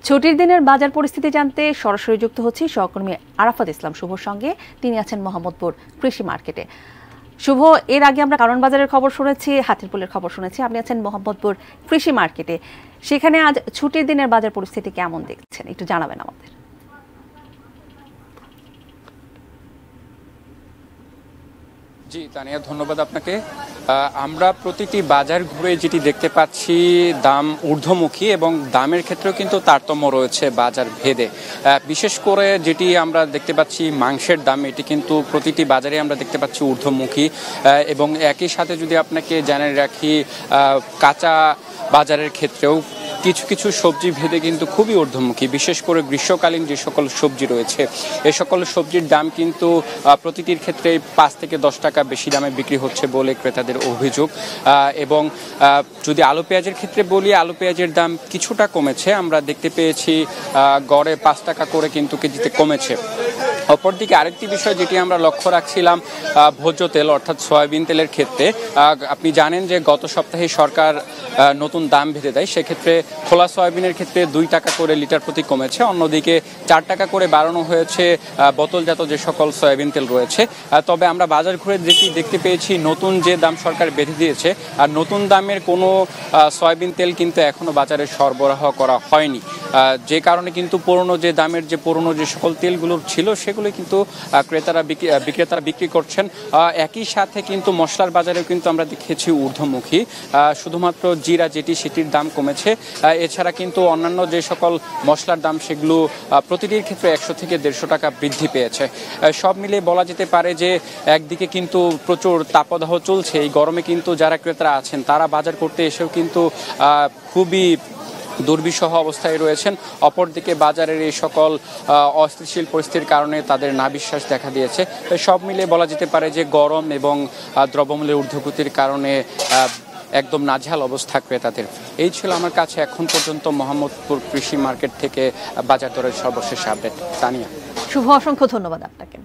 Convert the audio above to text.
ছুটির দিনের বাজার পরিস্থিতি জানতে সরাসরি যুক্ত হচ্ছি সহকর্মী আরাফাত ইসলাম শুভর সঙ্গে। তিনি আছেন মোহাম্মদপুর কৃষি মার্কেটে। শুভ, এর আগে আমরা কারণ বাজারের খবর শুনেছি, হাতিরপুলের খবর শুনেছি, আপনি আছেন মোহাম্মদপুর কৃষি মার্কেটে। সেখানে আজ ছুটির দিনের বাজার পরিস্থিতি কেমন দেখছেন, একটু জানাবেন আমাদের। জি তানিয়া, ধন্যবাদ আপনাকে। আমরা প্রতিটি বাজার ঘুরে যেটি দেখতে পাচ্ছি, দাম ঊর্ধ্বমুখী এবং দামের ক্ষেত্রেও কিন্তু তারতম্য রয়েছে বাজার ভেদে। বিশেষ করে যেটি আমরা দেখতে পাচ্ছি মাংসের দাম, এটি কিন্তু প্রতিটি বাজারে আমরা দেখতে পাচ্ছি ঊর্ধ্বমুখী। এবং একই সাথে যদি আপনাকে জানিয়ে রাখি, কাঁচা বাজারের ক্ষেত্রেও কিছু কিছু সবজি ভেদে কিন্তু খুবই ঊর্ধ্বমুখী। বিশেষ করে গ্রীষ্মকালীন যে সকল সবজি রয়েছে, এ সকল সবজির দাম কিন্তু প্রতিটির ক্ষেত্রে 5 থেকে 10 টাকা বেশি দামে বিক্রি হচ্ছে বলে ক্রেতাদের অভিযোগ। এবং যদি আলু পেঁয়াজের ক্ষেত্রে বলি, আলু পেঁয়াজের দাম কিছুটা কমেছে। আমরা দেখতে পেয়েছি গড়ে 5 টাকা করে কিন্তু কেজিতে কমেছে। অপরদিকে আরেকটি বিষয় যেটি আমরা লক্ষ্য রাখছিলাম, ভোজ্য তেল অর্থাৎ সয়াবিন তেলের ক্ষেত্রে। আপনি জানেন যে গত সপ্তাহে সরকার নতুন দাম বেঁধে দেয়, সেক্ষেত্রে খোলা সয়াবিনের ক্ষেত্রে 2 টাকা করে লিটার প্রতি কমেছে। অন্যদিকে 4 টাকা করে বাড়ানো হয়েছে বোতলজাত যে সকল সয়াবিন তেল রয়েছে। তবে আমরা বাজার ঘুরে দেখতে পেয়েছি নতুন যে দাম সরকার বেঁধে দিয়েছে, আর নতুন দামের কোনো সয়াবিন তেল কিন্তু এখনো বাজারে সরবরাহ করা হয়নি। যে কারণে কিন্তু পুরনো যে দামের পুরনো যে সকল তেলগুলো ছিল সেগুলো কিন্তু বিক্রেতারা বিক্রি করছেন। একই সাথে কিন্তু মশলার বাজারেও কিন্তু আমরা দেখেছি ঊর্ধ্বমুখী। শুধুমাত্র জিরা সেটির দাম কমেছে। এছাড়া কিন্তু অন্যান্য যে সকল মশলার দাম সেগুলো প্রতিটির ক্ষেত্রে 100 থেকে 150 টাকা বৃদ্ধি পেয়েছে। সব মিলিয়ে বলা যেতে পারে যে একদিকে কিন্তু প্রচুর তাপদাহ চলছে। এই গরমে কিন্তু যারা ক্রেতারা আছেন তারা বাজার করতে এসেও কিন্তু খুবই দুর্বিষহ অবস্থায় রয়েছেন। অপরদিকে বাজারের এই সকল অস্থিতিশীল পরিস্থিতির কারণে তাদের নাবিশ্বাস দেখা দিয়েছে। সব মিলিয়ে বলা যেতে পারে যে গরম এবং দ্রব্যমূল্যের ঊর্ধ্বগতির কারণে একদম নাজেহাল অবস্থা ক্রেতাদের। এই ছিল আমার কাছে এখন পর্যন্ত মোহাম্মদপুর কৃষি মার্কেট থেকে বাজার দরের সর্বশেষ আপডেট। তানিয়া। শুভ, অসংখ্য ধন্যবাদ আপনাকে।